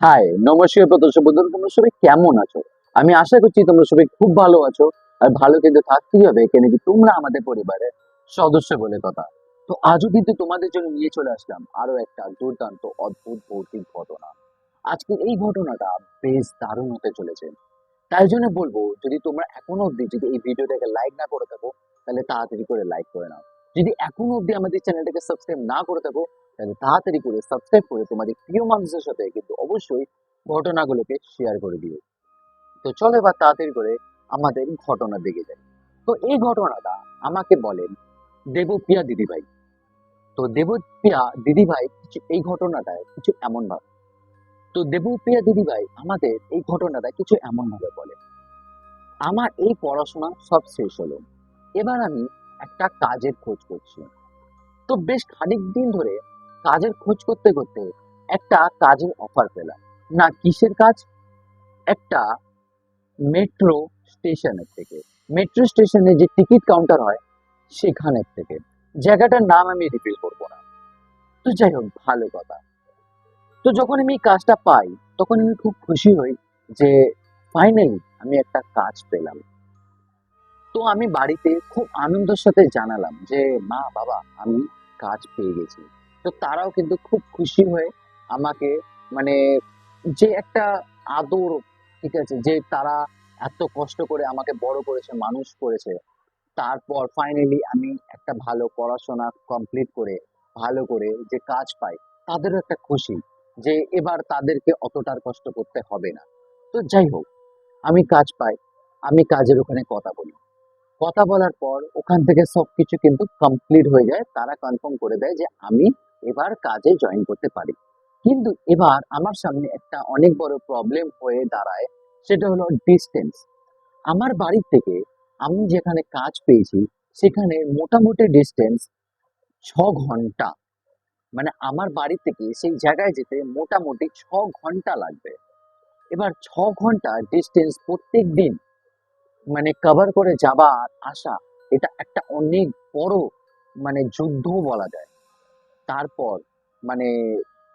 High, নমস্কার প্রদর্শক বন্ধুরা, তোমরা সবাই কেমন আছো? আমি আশা করছি তোমরা সবাই খুব ভালো আছো। আর ভালো কিন্তু থাকতেই হবে, কেন কি তোমরা আমাদের পরিবারের সদস্য বলে কথা। তো আজও কিন্তু তোমাদের জন্য নিয়ে চলে আসলাম আরো একটা দুর্দান্ত অদ্ভুত ভৌতিক ঘটনা। আজকে এই ঘটনাটা বেশ দারুণ হতে চলেছে। তাই জন্য বলবো, যদি তোমরা এখনো অব্দি যদি এই ভিডিওটাকে লাইক না করে থাকো, তাহলে তাড়াতাড়ি করে লাইক করে নাও। যদি এখনো অব্দি আমাদের চ্যানেলটাকে সাবস্ক্রাইব না করে থাকো, তাহলে তাড়াতাড়ি করে সাবস্ক্রাইব করে তোমাদের প্রিয় মানুষের সাথে কিন্তু অবশ্যই ঘটনাগুলোকে শেয়ার করে দিও। তো চলো এবার তাড়াতাড়ি করে আমাদের ঘটনার দিকে যাই। তো এই ঘটনাটা আমাকে বলেন দেবপ্রিয়া দিদিভাই। তো দেবপ্রিয়া দিদিভাই কিছু এই ঘটনাটায় কিছু এমন ভাবে, তো দেবপ্রিয়া দিদিভাই আমাদের এই ঘটনাটা কিছু এমন ভাবে বলে, আমার এই পড়াশোনা সব শেষ হলো, এবার আমি একটা কাজের খোঁজ করছি। তো বেশ খানিক দিন ধরে কাজের খোঁজ করতে করতে একটা কাজের অফার পেলাম। না কিসের কাজ? একটা মেট্রো স্টেশনের থেকে। মেট্রো স্টেশনে যে টিকিট কাউন্টার হয় সেখানের থেকে। জায়গাটার নাম আমি রিভিল করবো না। তো যাই হোক, ভালো কথা। তো যখন আমি এই কাজটা পাই, তখন আমি খুব খুশি হই যে ফাইনালি আমি একটা কাজ পেলাম। তো আমি বাড়িতে খুব আনন্দের সাথে জানালাম যে মা বাবা আমি কাজ পেয়ে গেছি। তো তারাও কিন্তু খুব খুশি হয়ে আমাকে, মানে যে একটা আদর, ঠিক আছে, যে তারা এত কষ্ট করে আমাকে বড় করেছে, মানুষ করেছে, তারপর ফাইনালি আমি একটা ভালো পড়াশোনা কমপ্লিট করে ভালো করে যে কাজ পাই, তাদেরও একটা খুশি যে এবার তাদেরকে অতটার কষ্ট করতে হবে না। তো যাই হোক, আমি কাজ পাই। আমি কাজের ওখানে কথা বলি। কথা বলার পর ওখান থেকে সবকিছু কিন্তু কমপ্লিট হয়ে যায়, তারা কনফার্ম করে দেয় যে আমি এবার কাজে জয়েন করতে পারি। কিন্তু এবার আমার সামনে একটা অনেক বড় প্রবলেম হয়ে দাঁড়ায়, সেটা হলো ডিস্টেন্স। আমার বাড়ির থেকে আমি যেখানে কাজ পেয়েছি সেখানে মোটামুটি ডিস্টেন্স 6 ঘন্টা। মানে আমার বাড়ি থেকে সেই জায়গায় যেতে মোটামুটি 6 ঘন্টা লাগবে। এবার 6 ঘন্টা ডিস্টেন্স প্রত্যেক দিন মানে কভার করে যাওয়া আর আসা, এটা একটা অনেক বড় মানে যুদ্ধ বলা যায়। তারপর মানে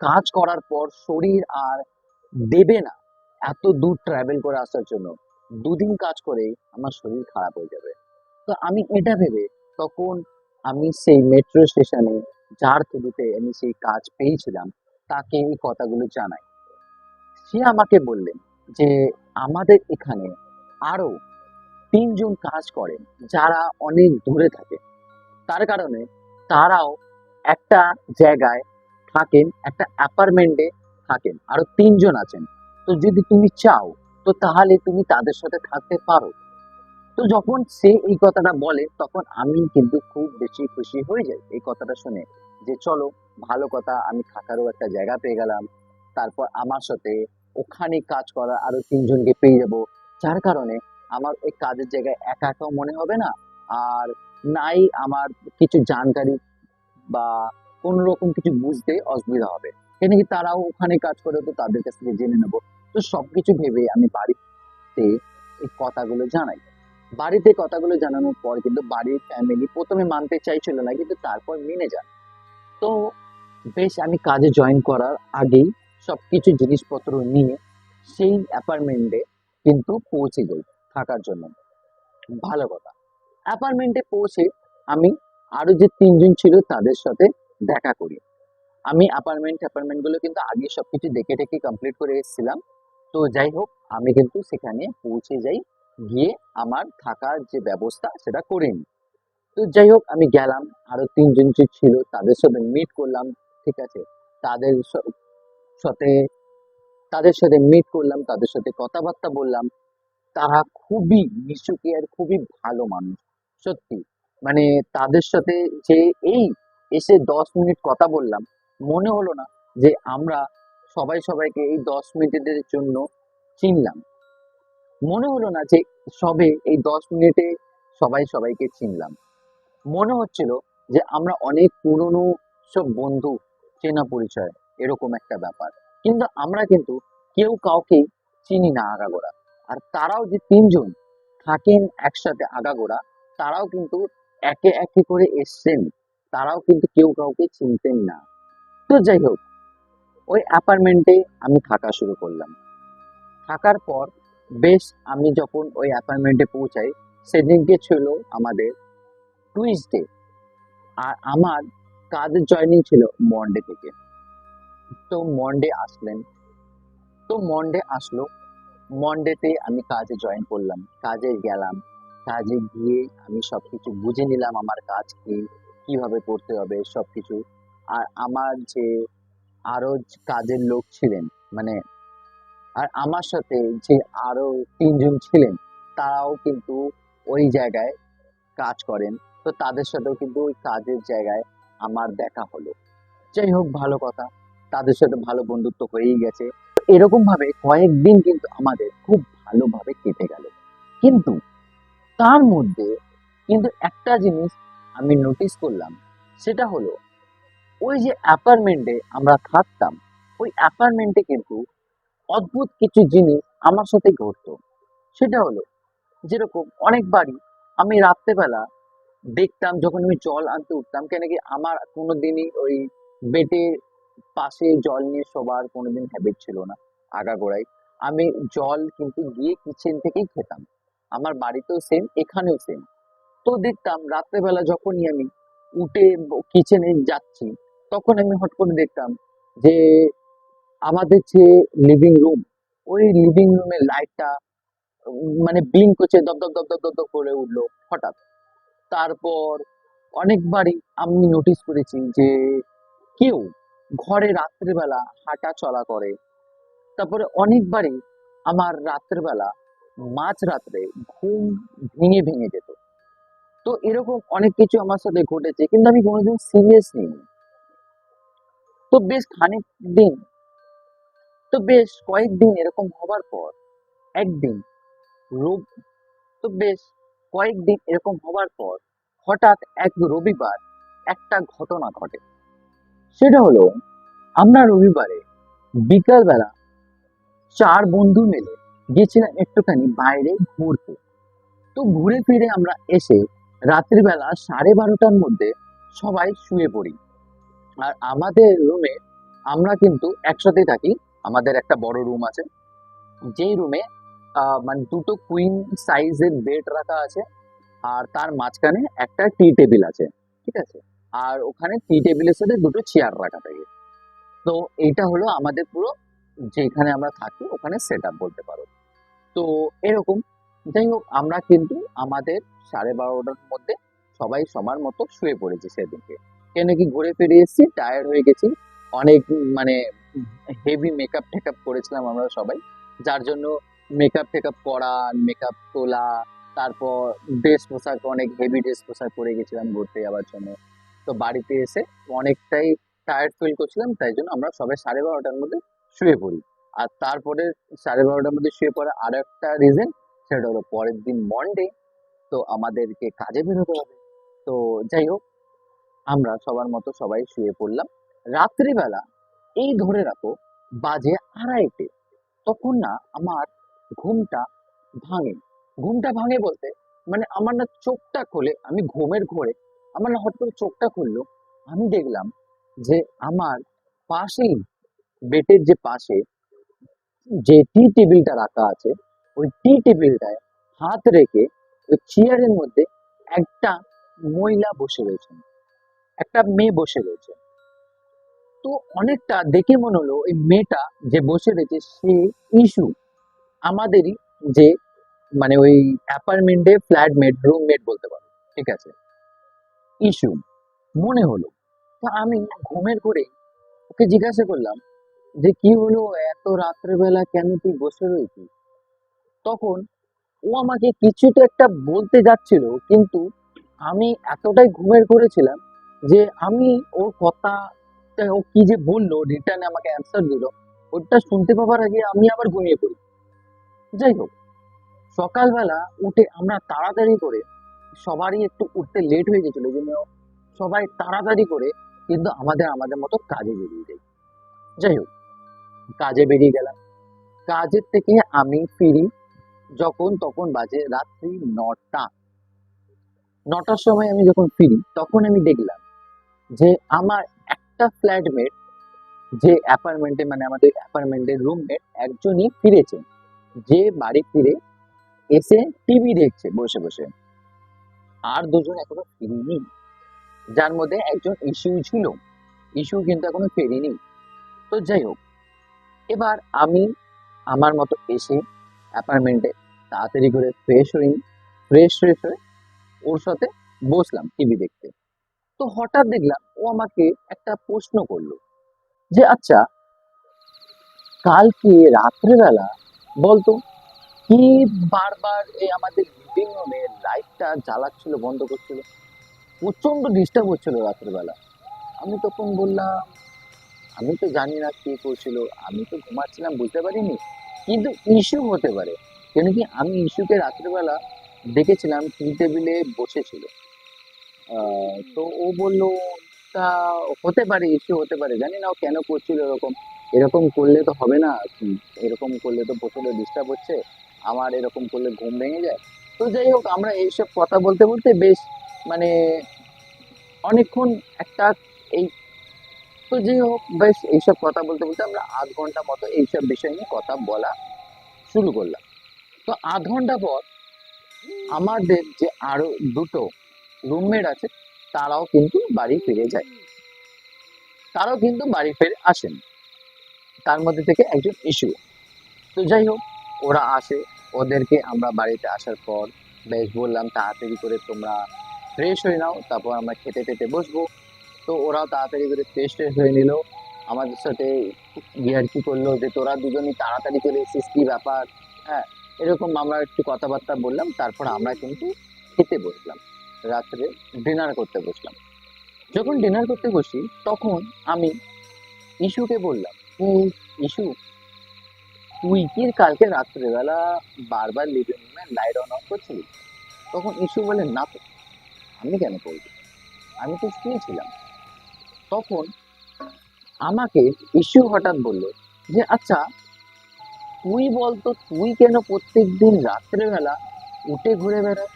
কাজ করার পর শরীর আর দেবে না এত দূর ট্রাভেল করে আসার জন্য। 2 দিন কাজ করেই আমার শরীর খারাপ হয়ে যাবে। তো আমি এটা ভেবে তখন আমি সেই মেট্রো স্টেশনে, যার থ্রুতে আমি সেই কাজ পেয়েছিলাম, তাকে এই কথাগুলো জানাই। সে আমাকে বললেন যে আমাদের এখানে আরো 3 জন কাজ করেন, যারা অনেক দূরে থাকে। তার কারণে তারাও একটা জায়গায় থাকেন, একটা অ্যাপার্টমেন্টে থাকেন, আরো 3 জন আছেন। তো যদি তুমি চাও, তো তাহলে তুমি তাদের সাথে থাকতে পারো। তো যখন সে এই কথাটা বলে, তখন আমি কিন্তু খুব বেশি খুশি হয়ে যাই এই কথাটা শুনে, যে চলো, ভালো কথা, আমি থাকারও একটা জায়গা পেয়ে গেলাম। তারপর আমার সাথে ওখানে কাজ করা আরো 3 জনকে পেয়ে যাব, যার কারণে আমার এই কাজের জায়গায় একা একাও মনে হবে না। আর নাই আমার কিছু জানকারি বা কোন রকম কিছু বুঝতে অসুবিধা হবে, কেন কি তারাও ওখানে কাজ করে, তো তাদের কাছ থেকে জেনে নেবো। তো সবকিছু ভেবে আমি বাড়িতে এই কথাগুলো জানাই। বাড়িতে কথাগুলো জানানোর পর কিন্তু বাড়ির ফ্যামিলি প্রথমে মানতে চাইছিল না, কিন্তু তারপর মেনে যান। তো বেশ আমি কাজে জয়েন করার আগেই সবকিছু জিনিসপত্র নিয়ে সেই অ্যাপার্টমেন্টে কিন্তু পৌঁছে যাই থাকার জন্য। ভালো কথা। অ্যাপার্টমেন্টে পৌঁছে আমি আরো যে 3 জন ছিল তাদের সাথে দেখা করি। আমি অ্যাপার্টমেন্ট গুলো কিন্তু আগে সবকিছু দেখে টেকে কমপ্লিট করে এসেছিলাম। তো যাই হোক, আমি কিন্তু সেখানে পৌঁছে যাই, গিয়ে আমার থাকার যে ব্যবস্থা সেটা করে নিই। তো যাই হোক, আমি গেলাম, আরো 3 জন যে ছিল তাদের সাথে মিট করলাম, ঠিক আছে, তাদের সাথে তাদের সাথে মিট করলাম, তাদের সাথে কথাবার্তা বললাম। তারা খুবই মিশুকে আর খুবই ভালো মানুষ, সত্যি। মানে তাদের সাথে যে এই এসে 10 মিনিট কথা বললাম, মনে হলো না যে আমরা সবাই সবাইকে এই 10 মিনিটের জন্য চিনলাম। মনে হলো না যে সবে এই 10 মিনিটে সবাই সবাইকে চিনলাম। মনে হচ্ছিল যে আমরা অনেক পুরনো সব বন্ধু, চেনা পরিচয়, এরকম একটা ব্যাপার। কিন্তু আমরা কিন্তু কেউ কাউকে চিনি না আগাগোড়া। আর তারাও যে 3 জন থাকেন একসাথে আগাগোড়া, তারাও কিন্তু একে একে করে এসছেন, তারাও কিন্তু কেউ কাউকে চিনতেন না। তো যাই হোক, ওই অ্যাপার্টমেন্টে আমি থাকা শুরু করলাম। থাকার পর বেশ, আমি যখন ওই অ্যাপার্টমেন্টে পৌঁছাই, সেদিনকে ছিল আমাদের টুইসডে, আর আমার কাজের জয়েনিং ছিল মন্ডে থেকে। তো মন্ডে আসলেন, তো মন্ডে আসলো, মন্ডেতে আমি কাজে জয়েন করলাম, কাজে গেলাম। কাজে গিয়ে আমি সবকিছু বুঝে নিলাম আমার কাজ কি, কিভাবে করতে হবে সবকিছু। আর আমার যে আরো কাজের লোক ছিলেন, মানে আর আমার সাথে যে আরো ৩ জন ছিলেন, তারাও কিন্তু ওই জায়গায় কাজ করেন। তো তাদের সাথেও কিন্তু ওই কাজের জায়গায় আমার দেখা হলো। যাই হোক, ভালো কথা, তাদের সাথে ভালো বন্ধুত্ব হয়েই গেছে। তো এরকম ভাবে কয়েকদিন কিন্তু আমাদের খুব ভালোভাবে কেটে গেল। কিন্তু তার মধ্যে কিন্তু একটা জিনিস আমি নোটিস করলাম, সেটা হলো ওই যে অ্যাপার্টমেন্টে আমরা থাকতাম, ওই অ্যাপার্টমেন্টে কিন্তু অদ্ভুত কিছু জিনিস আমার সাথে ঘটতো। সেটা হলো, যেরকম অনেকবারই আমি রাত্রেবেলা দেখতাম, যখন আমি জল আনতে উঠতাম, কেন কি আমার কোনোদিনই ওই বেডের পাশে জল নিয়ে শোবার কোনোদিন হ্যাবিট ছিল না। আগাগোড়াই আমি জল কিন্তু গিয়ে কিচেন থেকেই খেতাম। আমার বাড়িতেও সেম, এখানেও সেম। তো দেখতাম রাত্রেবেলা যখনই আমি উঠে কিচেনে যাচ্ছি, তখন আমি হট করে দেখতাম যে আমাদের যে লিভিং রুম, ওই লিভিং রুমের লাইটটা মানে ব্লিঙ্ক করছে, দপ দপ দপ দপ দপ দপ করে উঠলো হঠাৎ। তারপর অনেকবারই আমি নোটিস করেছি যে কেউ ঘরে রাত্রিবেলা হাঁটা চলা করে। তারপরে অনেকবারই আমার রাত্রিবেলা মাঝ রাত্রে ঘুম ভেঙে ভেঙে যেত। তো এরকম অনেক কিছু আমার সাথে ঘটেছে, কিন্তু আমি কোনোদিন সিরিয়াস নিইনি। তো বেশ খানিক দিন, তো বেশ কয়েকদিন এরকম হবার পর একদিন রোব তো বেশ কয়েকদিন এরকম হবার পর হঠাৎ এক রবিবার একটা ঘটনা ঘটে। সেটা হলো, আমরা রবিবারে বিকাল বেলা 4 বন্ধু মিলে গেছিলাম একটুখানি বাইরে ঘুরতে। তো ঘুরে ফিরে আমরা এসে রাত্রিবেলা 12:30টার মধ্যে সবাই শুয়ে পড়ি। আর আমাদের রুমে আমরা কিন্তু একসাথে থাকি। আমাদের একটা বড় রুম আছে, যেই রুমে মানে দুটো কুইন সাইজের বেড রাখা আছে, আর তার মাঝখানে একটা টি টেবিল আছে, ঠিক আছে। আর ওখানে টি টেবিলের সাথে দুটো চেয়ার রাখা থাকে। তো এইটা হলো আমাদের পুরো, যেখানে আমরা থাকি ওখানে সেট আপ বলতে পারো। তো এরকম, যাই হোক, আমরা কিন্তু আমাদের 12:30টার মধ্যে সবাই সবার মতো শুয়ে পড়েছি সেদিনকে। কেন কি ঘুরে ফিরে এসেছি, টায়ার্ড হয়ে গেছি অনেক, মানে হেভি মেকআপ টেকআপ করেছিলাম আমরা সবাই, যার জন্য মেকআপ টেকআপ করা, মেকআপ তোলা, তারপর ড্রেস পোশাক, অনেক হেভি ড্রেস পোশাক পরে গেছিলাম ঘুরতে যাওয়ার জন্য। তো বাড়িতে এসে অনেকটাই টায়ার্ড ফিল করছিলাম, তাই জন্য আমরা সবাই 12:30টার মধ্যে শুয়ে পড়ি। আর তারপরে 12:30টার মধ্যে শুয়ে পড়ার আর একটা রিজন, সেটা হলো পরের দিন মন্ডে, তো আমাদেরকে কাজে বেরোতে হবে। তো যাই হোক, আমরা সবার মতো সবাই শুয়ে পড়লাম। রাত্রিবেলা এই ধরে রাখো বাজে 2:30, তখন না আমার ঘুমটা ভাঙে। ঘুমটা ভাঙে বলতে, মানে আমার না চোখটা খোলে, আমি ঘুমের ঘোরে আমার না হট করে চোখটা খুললো। আমি দেখলাম যে আমার পাশেই, বেডের যে পাশে যে টি টেবিলটা রাখা আছে, ওই টি টেবিলটায় হাত রেখে ওই চেয়ারের মধ্যে একটা মহিলা বসে রয়েছেন, একটা মেয়ে বসে রয়েছে। তো অনেকটা দেখে মনে হলো ওই মেয়েটা যে বসে রয়েছে সে ইস্যু, আমাদেরই যে, মানে ওই অ্যাপার্টমেন্টে ফ্ল্যাটমেট, রুমমেট বলতে পারো, ঠিক আছে, ইস্যু মনে হলো। তো আমি ঘুমের করে ওকে জিজ্ঞাসা করলাম যে কি হলো, এত রাত্রেবেলা কেন তুই বসে রয়েছিস? তখন ও আমাকে কিছুটা একটা বলতে যাচ্ছিল, কিন্তু আমি এতটাই ঘুমের করেছিলাম যে আমি ওর কথা, ও কি যে বললো রিটার্নে আমাকে অ্যান্সার দিল, ওটা শুনতে পাওয়ার আগে আমি আবার ঘুমিয়ে পড়ি। যাই হোক, সকালবেলা উঠে আমরা তাড়াতাড়ি করে, সবারই একটু উঠতে লেট হয়ে গেছিল, এই জন্য সবাই তাড়াতাড়ি করে কিন্তু আমাদের আমাদের মতো কাজে বেরিয়ে যাই। যাই হোক, কাজে বেরিয়ে গেলাম। কাজের থেকে আমি ফিরি যখন তখন বাজে রাত্রি 9টা। 9টার সময় আমি যখন ফিরি, তখন আমি দেখলাম যে আমার একটা ফ্ল্যাটমেট যে অ্যাপার্টমেন্টে মানে আমাদের অ্যাপার্টমেন্টের রুমমেট একজনই ফিরেছে, যে বাড়ি ফিরে এসে টিভি দেখছে বসে বসে। আর দুজন এখনো ফিরেনি, যার মধ্যে একজন ইস্যু ছিল। ইস্যু কিন্তু এখনো ফেরেনি। তো যাই হোক, এবার আমি আমার মতো এসে অ্যাপার্টমেন্টে তাড়াতাড়ি করে ফ্রেশ হই, ফ্রেশ ফ্রেশ হয়ে ওর সাথে বসলাম টিভি দেখতে। তো হঠাৎ দেখলাম ও আমাকে একটা প্রশ্ন করলো যে আচ্ছা, কালকে রাত্রেবেলা বলতো কি বারবার এই আমাদের লিভিং রুমে লাইটটা জ্বালাচ্ছিল, বন্ধ করছিল, প্রচন্ড ডিস্টার্ব হচ্ছিল রাত্রেবেলা। আমি তখন বললাম আমি তো জানি না কে করছিল, আমি তো ঘুমাচ্ছিলাম, বুঝতে পারিনি, কিন্তু ইস্যু হতে পারে। কেন কি আমি ইস্যুকে রাত্রেবেলা দেখেছিলাম টি টেবিলে বসেছিল। তো ও বলল তা হতে পারে, ইস্যু হতে পারে, জানি না ও কেন করছিল এরকম। এরকম করলে তো হবে না, এরকম করলে তো প্রচন্ড ডিস্টার্ব হচ্ছে, আমার এরকম করলে ঘুম ভেঙে যায়। তো যাই হোক, আমরা এইসব কথা বলতে বলতে বেশ মানে অনেকক্ষণ একটা এই, তো যাই হোক বেশ এইসব কথা বলতে বলতে আমরা আধ ঘন্টা মতো এইসব বিষয় নিয়ে কথা বলা শুরু করলাম। তো আধ ঘন্টা পর আমাদের যে আরো দুটো রুমমেট আছে, তারাও কিন্তু বাড়ি ফিরে যায়, তারাও কিন্তু বাড়ি ফিরে আসেন। তার মধ্যে থেকে একজন ইস্যু। তো যাই হোক, ওরা আসে, ওদেরকে আমরা বাড়িতে আসার পর বেশ বললাম তাড়াতাড়ি করে তোমরা ফ্রেশ হয়ে নাও, তারপর আমরা খেতে টেতে বসবো। তো ওরাও তাড়াতাড়ি করে ফ্রেশ ট্রেশ হয়ে নিল, আমাদের সাথে ইয়ার্কি করলো যে তোরা দুজনই তাড়াতাড়ি চলে এসেছিস, কি ব্যাপার। হ্যাঁ, এরকম আমরা একটু কথাবার্তা বললাম, তারপর আমরা কিন্তু খেতে বসলাম, রাত্রে ডিনার করতে বসলাম। যখন ডিনার করতে বসি তখন আমি ইস্যুকে বললাম, ও ইস্যু, তুই কি কালকে রাত্রেবেলা বারবার লিভিং রুমে লাইট অন অফ করছিলি? তখন ইস্যু বলে না তো, আমি কেন করবো, আমি তো শুয়েছিলাম। তখন আমাকে ইস্যু হঠাৎ বললো যে আচ্ছা, তুই বলতো তুই কেন প্রত্যেকদিন রাত্রেবেলা উঠে ঘুরে বেড়াস?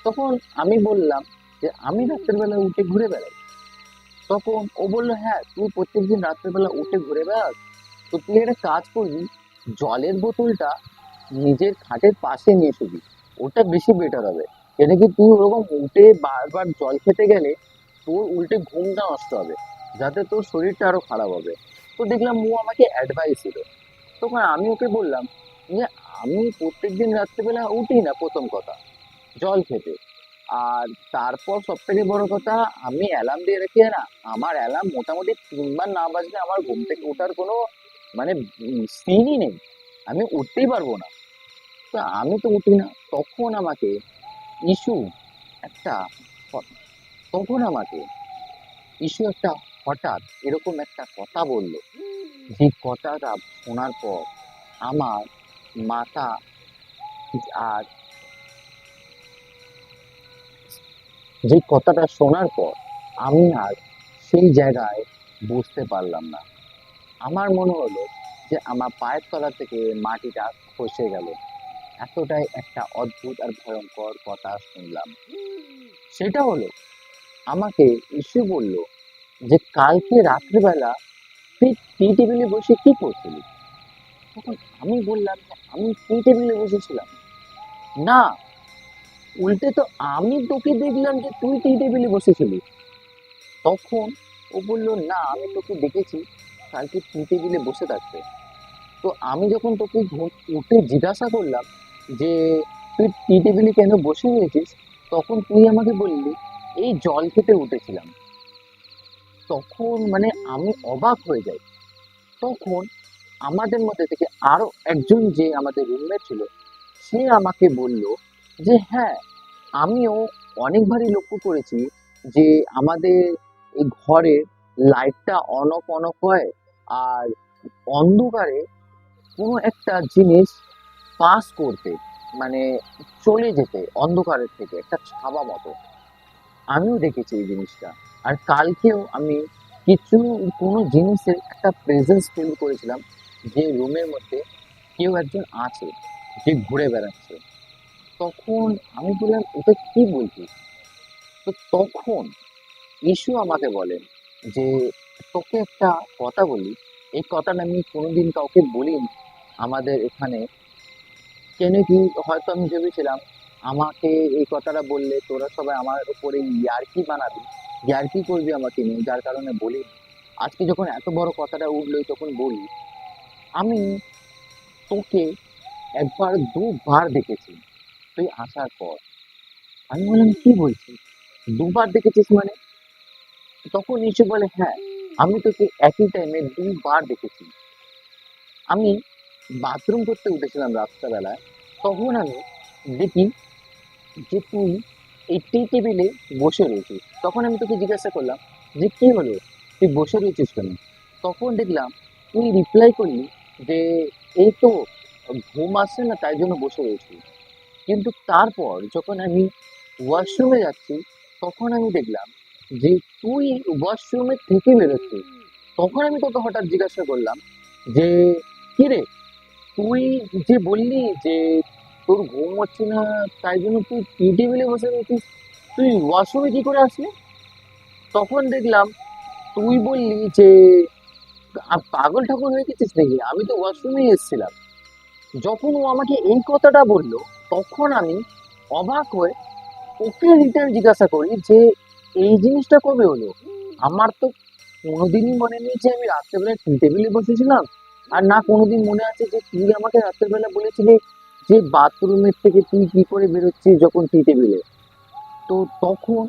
তখন আমি বললাম যে আমি রাত্রেবেলা উঠে ঘুরে বেড়াই। তখন ও বললো হ্যাঁ, তুই প্রত্যেকদিন রাত্রেবেলা উঠে ঘুরে বেড়াস, তো তুই একটা কাজ করবি, জলের বোতলটা নিজের খাটের পাশে নিয়ে শুবি, ওটা বেশি বেটার হবে। কেন কি তুই ওরকম উঠে বারবার জল খেতে গেলে তোর উল্টে ঘুমটা নষ্ট হবে, যাতে তোর শরীরটা আরো খারাপ হবে। তো দেখলাম ও আমাকে অ্যাডভাইস দিল। তখন আমি ওকে বললাম যে আমি প্রত্যেকদিন রাত্রেবেলা উঠি না, প্রথম কথা জল খেতে। আর তারপর সব থেকে বড় কথা, আমি অ্যালার্ম দিয়ে রেখে না, আমার অ্যালার্ম মোটামুটি 3 বার না বাজলে আমার ঘুম থেকে ওঠার কোনো মানে সিনই নেই, আমি উঠতেই পারবো না। তো আমি তো উঠি না। তখন আমাকে ইস্যু একটা হ- তখন আমাকে ইস্যু একটা হঠাৎ এরকম একটা কথা বলল, যে কথাটা শোনার পর আমার মাথা আর যে কথাটা শোনার পর আমি আর সেই জায়গায় বসতে পারলাম না। আমার মনে হলো যে আমার পায়ের তলা থেকে মাটিটা খসে গেল। এতটাই একটা অদ্ভুত আর ভয়ঙ্কর কথা শুনলাম। সেটা হলো, আমাকে ইস্যু বলল যে কালকে রাত্রিবেলা তুই টি টেবিলে বসে কি করছিলি? তখন আমি বললাম যে আমি টি টেবিলে বসেছিলাম না, উল্টে তো আমি তোকে দেখলাম যে তুই টি টেবিলে বসেছিলি। তখন ও বলল না, আমি তোকে দেখেছি কালকে টি টেবিলে বসে থাকতে। তো আমি যখন তোকে উঠে জিজ্ঞাসা করলাম যে তুই টি টেবিলে কেন বসে রয়েছিস, তখন তুই আমাকে বললি এই জল খেতে উঠেছিলাম। তখন মানে আমি অবাক হয়ে যাই। তখন আমাদের মধ্যে থেকে আরো একজন যে আমাদের রুমমেট ছিল, সে আমাকে বলল যে হ্যাঁ, আমিও অনেকবারই লক্ষ্য করেছি যে আমাদের এই ঘরের লাইটটা অন অফ হয়, আর অন্ধকারে কোনো একটা জিনিস পাস করতে মানে চলে যেতে অন্ধকারের থেকে একটা ছাবা মতো। আমিও দেখেছি এই জিনিসটা। আর কালকেও আমি কিছু কোনো জিনিসের একটা প্রেজেন্স ফিল করেছিলাম, যে রুমের মধ্যে কেউ একজন আছে, যে ঘুরে বেড়াচ্ছে। তখন আমি বললাম এটা কি বলছিস? তো তখন ইস্যু আমাকে বলেন যে তোকে একটা কথা বলি, এই কথাটা আমি কোনোদিন কাউকে বলিনি আমাদের এখানে। কেন কি, হয়তো আমি ভেবেছিলাম আমাকে এই কথাটা বললে তোরা সবাই আমার উপরে ইয়ার্কি বানাবি, ইয়ার্কি করবি আমাকে নিয়ে, যার কারণে বলি। আজকে যখন এত বড় কথাটা উঠলো তখন বলি, আমি তোকে একবার দুবার দেখেছি তুই আসার পর। আমি বললাম কি বলছিস, দুবার দেখেছিস মানে? তখন এসে বলে হ্যাঁ, আমি তোকে একই টাইমে দুবার দেখেছি। আমি বাথরুম করতে উঠেছিলাম রাত্রেবেলায়, তখন আমি দেখি যে তুই এই টি টেবিলে বসে রয়েছিস। তখন আমি তোকে জিজ্ঞাসা করলাম যে কি হলো, তুই বসে রয়েছিস কেন? তখন দেখলাম তুই রিপ্লাই করলি যে এই তো ঘুম আসছে না তাই জন্য বসে রয়েছি। কিন্তু তারপর যখন আমি ওয়াশরুমে যাচ্ছি, তখন আমি দেখলাম যে তুই ওয়াশরুমের থেকে বেরোচ্ছিস। তখন আমি তোকে হঠাৎ জিজ্ঞাসা করলাম যে কি রে, তুই যে বললি যে তোর ঘুম হচ্ছে না তাই জন্য তুই টি টেবিলে বসে রয়েছিস, তুই ওয়াশরুমে কি করে আসলি? তখন দেখলাম তুই বললি যে পাগল ঠাকুর হয়ে গেছিস নাকি, আমি তো ওয়াশরুমেই এসেছিলাম। যখন ও আমাকে এই কথাটা বললো, তখন আমি অবাক হয়ে ওকে রিটার্ন জিজ্ঞাসা করি যে এই জিনিসটা কবে হলো। আমার তো কোনোদিনই মনে নেই যে আমি রাত্রেবেলা টি টেবিলে বসেছিলাম, আর না কোনোদিন মনে আছে যে তুই আমাকে রাত্রেবেলা বলেছিলি যে বাথরুমের থেকে তুই কি করে বেরোচ্ছিস যখন টি টেবিলে। তো তখন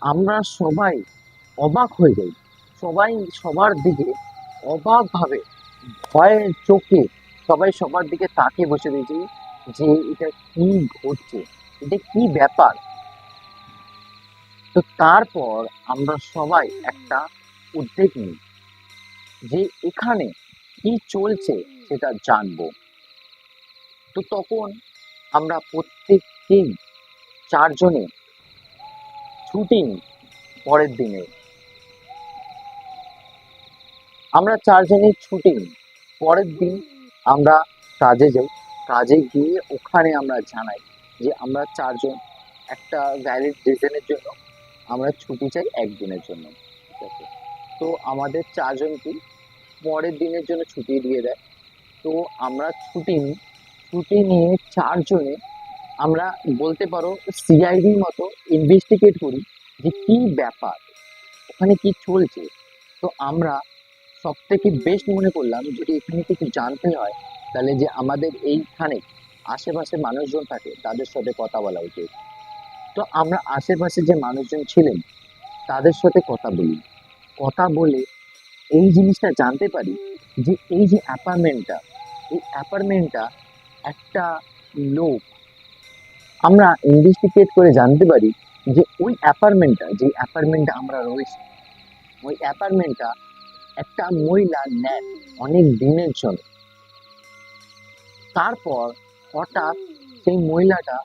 আমরা সবাই অবাক হয়ে যাই, সবাই সবার দিকে অবাক ভাবে, ভয়ের চোখে সবাই সবার দিকে তাকিয়ে বসে রয়েছি যে এটা কি ঘটছে, এটা কি ব্যাপার। তো তারপর আমরা সবাই একটা উদ্যোগ নিই যে এখানে কি চলছে সেটা জানবো। তো তখন আমরা প্রত্যেককেই চারজনে ছুটি নিই পরের দিনে। আমরা চারজনেই ছুটি নিই পরের দিন। আমরা কাজে যাই, কাজে গিয়ে ওখানে আমরা জানাই যে আমরা চারজন একটা ভ্যালিড রিজনের জন্য আমরা ছুটি চাই একদিনের জন্য। ঠিক আছে, তো আমাদের চারজনকে পরের দিনের জন্য ছুটি দিয়ে দেয়। তো আমরা ছুটি নিই, ছুটি নিয়ে চারজনে আমরা বলতে পারো সিআইডির মতো ইনভেস্টিগেট করি যে কি ব্যাপার, ওখানে কি চলছে। তো আমরা সব থেকে বেস্ট মনে করলাম যদি এখানে কিছু জানতে হয় তাহলে যে আমাদের এইখানে আশেপাশে মানুষজন থাকে তাদের সাথে কথা বলা উচিত। তো আমরা আশেপাশে যে মানুষজন ছিলেন তাদের সাথে কথা বলি, কথা বলে এই জিনিসটা জানতে পারি যে এই যে অ্যাপার্টমেন্টটা, এই অ্যাপার্টমেন্টটা একটা লোক, আমরা ইনভেস্টিগেট করে জানতে পারি যে ওই অ্যাপার্টমেন্টটা, যে অ্যাপার্টমেন্টটা আমরা রয়েছি, ওই অ্যাপার্টমেন্টটা একটা মহিলা নেন অনেক দিনের জন্য। তারপর হঠাৎ সেই মহিলাটা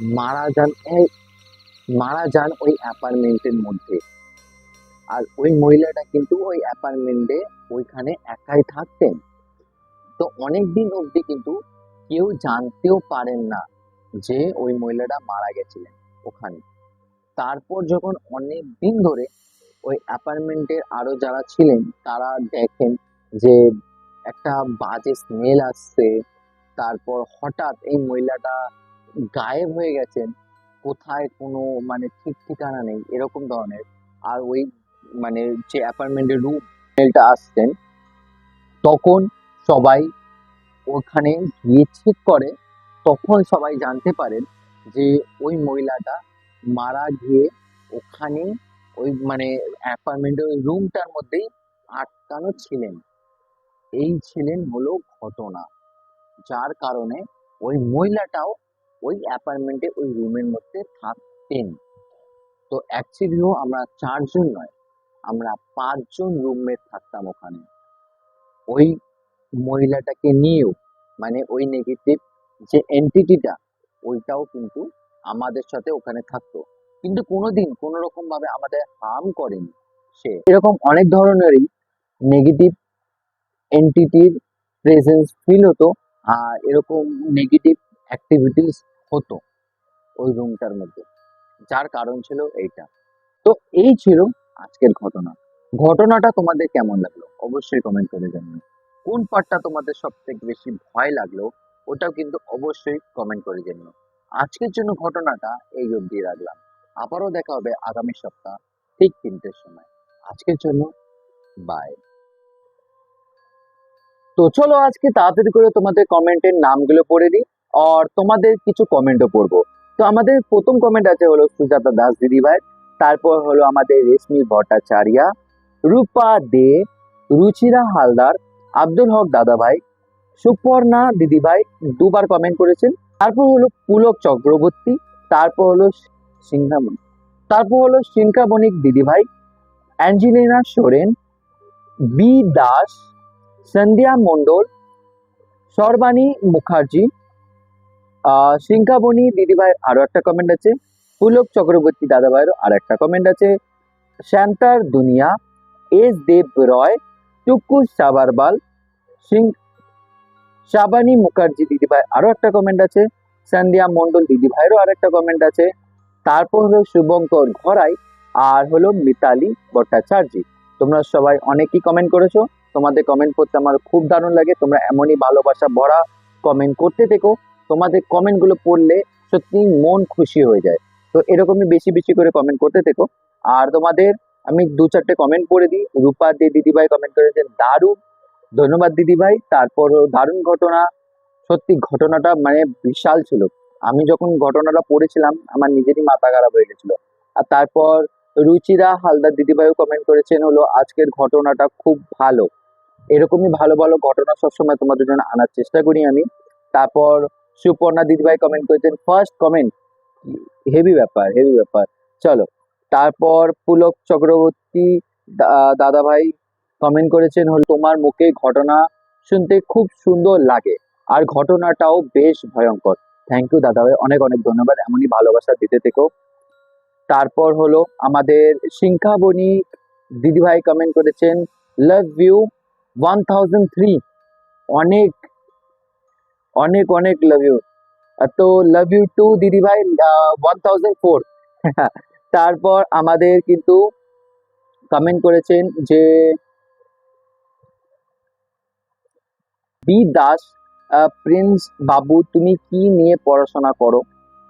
মারা যান, মারা যান ওই অ্যাপার্টমেন্টের মধ্যে। আর ওই মহিলাটা কিন্তু ওই অ্যাপার্টমেন্টে ওইখানে একাই থাকতেন। তো অনেক দিন অবধি কিন্তু কেউ জানতেও পারেন না যে ওই মহিলাটা মারা গেছিলেন ওখানে। তারপর যখন অনেক দিন ধরে ওই অ্যাপার্টমেন্টের আরো যারা ছিলেন তারা দেখেন যে একটা বাজে স্মেল আসছে, তারপর হঠাৎ এই মহিলাটা গায়েব হয়ে গেছেন, কোথায় কোনো মানে ঠিক ঠিকানা নেই এরকম ধরনের। আর ওই মানে যে অ্যাপার্টমেন্টের রুম স্মেলটা আসছেন, তখন সবাই ওখানে গিয়ে চেক করে। তখন সবাই জানতে পারেন যে ওই মহিলাটা মারা গিয়ে ওখানে ওই মানে অ্যাপার্টমেন্টের ওই রুমটার মধ্যেই আটকানো ছিলেন। এই ছিলেন হলো ঘটনা, যার কারণে ওই মহিলাটাও ওই অ্যাপার্টমেন্টে ওই রুমের মধ্যে থাকতেন। তো অ্যাকচুয়ালিও আমরা চারজন নয়, আমরা পাঁচজন রুমমেট থাকতাম ওখানে ওই মহিলাটাকে নিয়েও। মানে ওই নেগেটিভ যে এন্টিটিটা, ওইটাও কিন্তু আমাদের সাথে ওখানে থাকতো, কিন্তু কোনোদিন কোনো রকম ভাবে আমাদের হার্ম করেনি সে। এরকম অনেক ধরনেরই নেগেটিভ এন্টিটির প্রেজেন্স ফিল হতো, আর এরকম নেগেটিভ অ্যাক্টিভিটিস হতো ওই রুমটার মধ্যে, যার কারণ ছিল এইটা। তো এই ছিল আজকের ঘটনা। ঘটনাটা তোমাদের কেমন লাগলো অবশ্যই কমেন্ট করে জানিও। কোন পার্টটা তোমাদের সব থেকে বেশি ভয় লাগলো ওটাও কিন্তু অবশ্যই কমেন্ট করে জানিও। আজকের জন্য ঘটনাটা এই অবধি রাখলাম। আবারও দেখা হবে আগামী সপ্তাহ ঠিক 3টের সময়। আজকের জন্য বাই। তো চলো আজকে তাড়াতাড়ি করে তোমাদের কমেন্টের নামগুলো পড়ে দিই আর তোমাদের কিছু কমেন্টও পড়বো। তো আমাদের প্রথম কমেন্ট আছে হলো সুজাতা দাস দিদি ভাই, তারপর হলো আমাদের রেশমি ভট্টাচার্য, রূপা দে, রুচিরা হালদার, আব্দুল হক দাদা ভাই, সুপর্ণা দিদি ভাই দুবার কমেন্ট করেছেন। তারপর হলো পুলক চক্রবর্তী, তারপর হলো সিংহামণি, তারপর হলো সিনকা বণিক দিদি ভাই, অ্যাঞ্জেলিনা সোরেন, বি দাস, সন্ধ্যা মণ্ডল, সর্বাণী মুখার্জি, সিংকাবনি দিদিভাইয়ের আরো একটা কমেন্ট আছে, পুলক চক্রবর্তী দাদা ভাইয়েরও আর একটা কমেন্ট আছে, শান্তার দুনিয়া, এস দেব রয়, টুকু সাবারবাল, সিং শাবানী মুখার্জি দিদিভাই আরো একটা কমেন্ট আছে, সন্ধ্যা মণ্ডল দিদিভাইয়েরও আর একটা কমেন্ট আছে, তারপর হলো শুভঙ্কর ঘরাই, আর হলো মিতালি ভট্টাচার্য। তোমরা সবাই অনেকই কমেন্ট করেছো, তোমাদের কমেন্ট করতে আমার খুব দারুণ লাগে, তোমরা এমনই ভালোবাসা ভরা কমেন্ট করতে থেকো, তোমাদের কমেন্ট গুলো পড়লে সত্যি মন খুশি হয়ে যায়। তো এরকমই বেশি বেশি করে কমেন্ট করতে থেকো। আর তোমাদের আমি 2-4টে কমেন্ট পড়ে দিই। রূপা দে দিদিভাই কমেন্ট করেছেন দারুণ, ধন্যবাদ দিদিভাই। তারপর দারুণ ঘটনা, সত্যি ঘটনাটা মানে বিশাল ছিল। আমি যখন ঘটনাটা পড়েছিলাম আমার নিজেরই মাথা খারাপ হয়ে গেছিল। আর তারপর রুচিরা হালদার দিদিভাইও কমেন্ট করেছেন হলো আজকের ঘটনাটা খুব ভালো। এরকমই ভালো ভালো ঘটনা সবসময় তোমাদের জন্য আনার চেষ্টা করি আমি। তারপর সুপর্ণা দিদিভাই কমেন্ট করেছেন ফার্স্ট কমেন্ট, হেভি ব্যাপার হেভি ব্যাপার। চলো, তারপর পুলক চক্রবর্তী দাদা ভাই কমেন্ট করেছেন হলো তোমার মুখে ঘটনা শুনতে খুব সুন্দর লাগে আর ঘটনাটাও বেশ ভয়ঙ্কর। থ্যাংক ইউ দাদা ভাই, অনেক অনেক ধন্যবাদ, এমনই ভালোবাসা দিতে থেকো। তারপর হলো আমাদের সিংখাবনি দিদিভাই কমেন্ট করেছেন লাভ ইউ 1003, অনেক অনেক অনেক লাভ ইউ। তো লাভ ইউ টু দিদিভাই 1004। তারপর আমাদের কিন্তু কমেন্ট করেছেন যে বি দাস, প্রিন্স বাবু তুমি কি নিয়ে পড়াশোনা করো?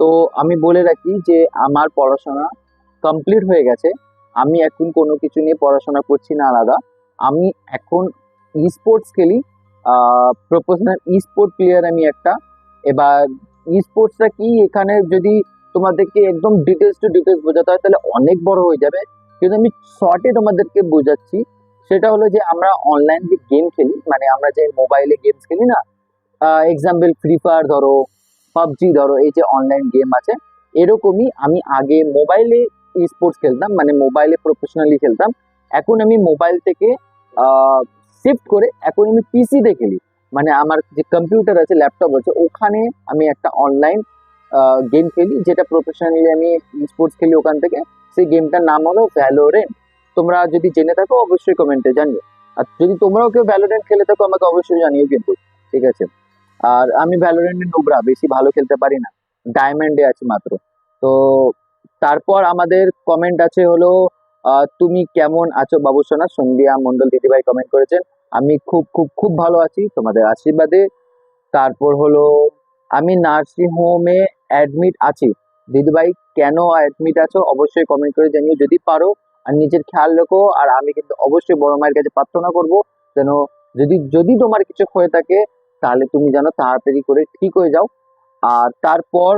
তো আমি বলে রাখি যে আমার পড়াশোনা কমপ্লিট হয়ে গেছে। আমি এখন কোনো কিছু নিয়ে পড়াশোনা করছি না আলাদা। আমি এখন ই স্পোর্টস খেলি, প্রফেশনাল ই স্পোর্ট প্লেয়ার আমি একটা। এবার ই স্পোর্টসটা কি, এখানে যদি তোমাদেরকে একদম ডিটেলস টু ডিটেলস বোঝাতে হয় তাহলে অনেক বড় হয়ে যাবে, কিন্তু আমি শর্টে তোমাদেরকে বোঝাচ্ছি। সেটা হলো যে আমরা অনলাইন যে গেম খেলি, মানে আমরা যে মোবাইলে গেমস খেলি না, এক্সাম্পল ফ্রি ফায়ার ধরো, পাবজি ধরো, এই যে অনলাইন গেম আছে, এরকমই আমি আগে মোবাইলে স্পোর্টস খেলতাম, মানে মোবাইলে প্রফেশনালি খেলতাম। এখন আমি মোবাইল থেকে শিফট করে এখন আমি পিসিতে খেলি, মানে আমার যে কম্পিউটার আছে ল্যাপটপ আছে ওখানে আমি একটা অনলাইন গেম খেলি, যেটা প্রফেশনালি আমি স্পোর্টস খেলি ওখান থেকে। সেই গেমটার নাম হলো ভ্যালোরেন্ট। তোমরা যদি জেনে থাকো অবশ্যই কমেন্টে জানিও, আর যদি তোমরাও কেউ ভ্যালোরেন্ট খেলে থাকো আমাকে অবশ্যই জানিও কিন্তু, ঠিক আছে? আর আমি ভ্যালোরেন্টে নোবরা, বেশি ভালো খেলতে পারি না, ডায়মন্ডে আছি মাত্র। তো তারপর আমাদের কমেন্ট আছে হলো তুমি কেমন আছো বাবুসোনা, সন্ধ্যা মন্ডল দিদিভাই কমেন্ট করেছেন আমি খুব খুব খুব ভালো আছি তোমাদের আশীর্বাদে। তারপর হলো আমি নার্সিং হোমে অ্যাডমিট আছি। দিদিভাই কেন অ্যাডমিট আছো অবশ্যই কমেন্ট করে জানিও যদি পারো। আর নিজের খেয়াল রেখো, আর আমি কিন্তু অবশ্যই বড় মায়ের কাছে প্রার্থনা করব যেন যদি যদি তোমার কিছু হয়ে থাকে তাহলে তুমি যেন তাড়াতাড়ি করে ঠিক হয়ে যাও। আর তারপর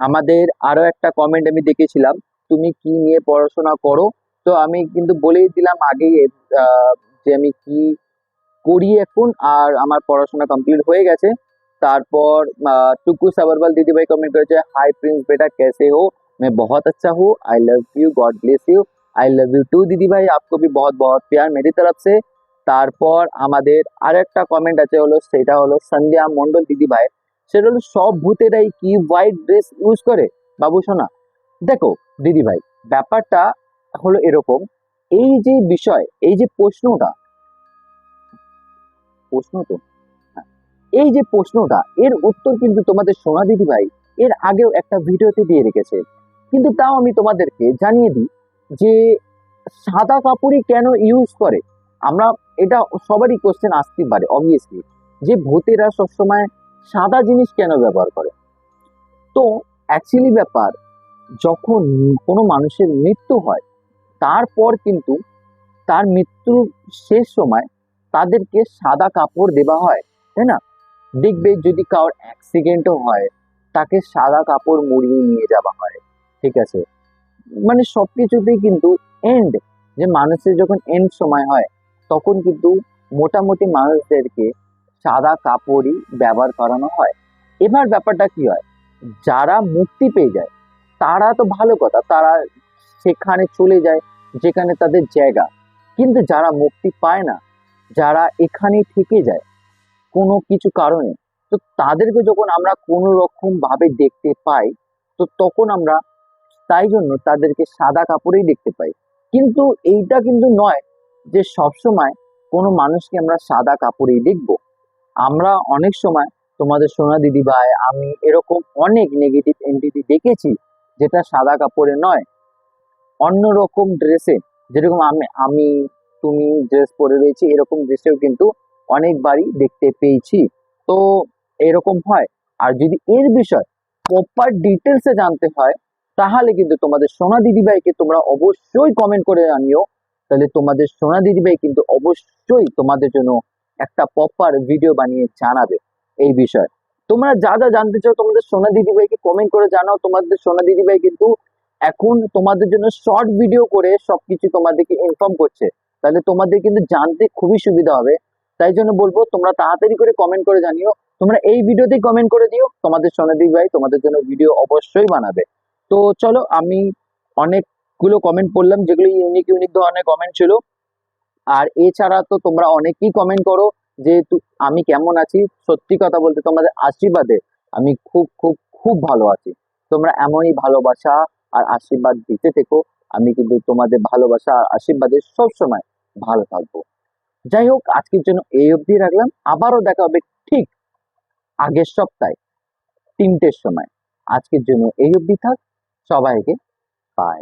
আমাদের আরো একটা কমেন্ট আমি দেখেছিলাম, তুমি কি নিয়ে পড়াশোনা করো? তো আমি কিন্তু বলেই দিলাম আগেই যে আমি কি করি এখন, আর আমার পড়াশোনা কমপ্লিট হয়ে গেছে। তারপর টুকু সাবরওয়াল দিদিভাই কমেंट করেছে हाय प्रिंस बेटा कैसे हो, मैं बहुत अच्छा हूँ, I love you, God bless you, I love you too দিদি ভাই, आपको भी बहुत बहुत प्यार मेरी तरफ से। তারপর আমাদের আরেকটা কমেন্ট আছে হলো, সেটা হলো সন্ধ্যা মণ্ডল দিদি ভাই, সেটা হলো সব ভূতেরাই কি হোয়াইট ড্রেস ইউজ করে বাবু সোনা? দেখো দিদি ভাই, ব্যাপারটা হলো এরকম, এই যে বিষয়, এই যে প্রশ্নটা, প্রশ্ন তো হ্যাঁ, এই যে প্রশ্নটা এর উত্তর কিন্তু তোমাদের সোনা দিদি ভাই এর আগেও একটা ভিডিওতে দিয়ে রেখেছে, কিন্তু তাও আমি তোমাদেরকে জানিয়ে দিই যে সাদা কাপড়ই কেন ইউজ করে? আমরা এটা সবারই কোশ্চেন আসতে পারে অবভিয়াসলি, যে ভূতেরা সবসময় সাদা জিনিস কেন ব্যবহার করে। তো অ্যাকচুয়ালি ব্যাপার, যখন কোনো মানুষের মৃত্যু হয়, তারপর কিন্তু তার মৃত্যুর শেষ সময় তাদেরকে সাদা কাপড় দেওয়া হয়, তাই না? দেখবে যদি কারোর অ্যাক্সিডেন্টও হয়, তাকে সাদা কাপড় মুড়িয়ে নিয়ে যাওয়া হয়, ঠিক আছে? মানে সবকিছুতেই কিন্তু এন্ড, যে মানুষের যখন এন্ড সময় হয়, তখন কিন্তু মোটামুটি মানুষদেরকে সাদা কাপড়ই ব্যবহার করানো হয়। এবার ব্যাপারটা কি হয়, যারা মুক্তি পেয়ে যায় তারা তো ভালো কথা, তারা সেখানে চলে যায় যেখানে তাদের জায়গা। কিন্তু যারা মুক্তি পায় না, যারা এখানেই থেকে যায় কোনো কিছু কারণে, তো তাদেরকে যখন আমরা কোনো রকম ভাবে দেখতে পাই, তো তখন আমরা তাই জন্য তাদেরকে সাদা কাপড়েই দেখতে পাই। কিন্তু এইটা কিন্তু নয় যে সবসময় কোনো মানুষকে আমরা সাদা কাপড়েই দেখবো। আমরা অনেক সময়, তোমাদের সোনা দিদিভাই, আমি এরকম অনেক নেগেটিভ এন্টিটি দেখেছি যেটা সাদা কাপড়ে নয়, অন্যরকম ড্রেসে, যেরকম আমি আমি তুমি ড্রেস পরে রয়েছি এরকম ড্রেসেও কিন্তু অনেকবারই দেখতে পেয়েছি। তো এরকম হয়। আর যদি এর বিষয় প্রপার ডিটেলসে জানতে হয়, তাহলে কিন্তু তোমাদের সোনা দিদিভাইকে তোমরা অবশ্যই কমেন্ট করে জানিও। তাহলে তোমাদের সোনা দিদিভাই কিন্তু অবশ্যই তোমাদের জন্য একটা প্রপার ভিডিও বানিয়ে জানাবে এই বিষয়ে। তোমরা যা যা জানতে চাও তোমাদের সোনা দিদিভাইকে কমেন্ট করে জানাও। তোমাদের সোনা দিদিভাই কিন্তু এখন তোমাদের জন্য শর্ট ভিডিও করে সবকিছু তোমাদেরকে ইনফর্ম করছে, তাহলে তোমাদের কিন্তু জানতে খুবই সুবিধা হবে। তাই জন্য বলবো তোমরা তাড়াতাড়ি করে কমেন্ট করে জানিও। তোমরা এই ভিডিওতেই কমেন্ট করে দিও, তোমাদের সোনাদি ভাই তোমাদের জন্য ভিডিও অবশ্যই বানাবে। তো চলো, আমি অনেকগুলো কমেন্ট পড়লাম যেগুলো ইউনিক ইউনিক ধরনের কমেন্ট ছিল। আর এছাড়া তো তোমরা অনেকেই কমেন্ট করো যে আমি কেমন আছি। সত্যি কথা বলতে তোমাদের আশীর্বাদে আমি খুব খুব খুব ভালো আছি। তোমরা এমনই ভালোবাসা আর আশীর্বাদ দিতে থেকো, আমি কিন্তু তোমাদের ভালোবাসা আর আশীর্বাদে সবসময় ভালো থাকবো। যাই হোক, আজকের জন্য এই অবধি রাখলাম। আবারও দেখা হবে ঠিক আগের সপ্তাহে 3টের সময়। আজকের জন্য এই অবধি থাক। সবাইকে বাই।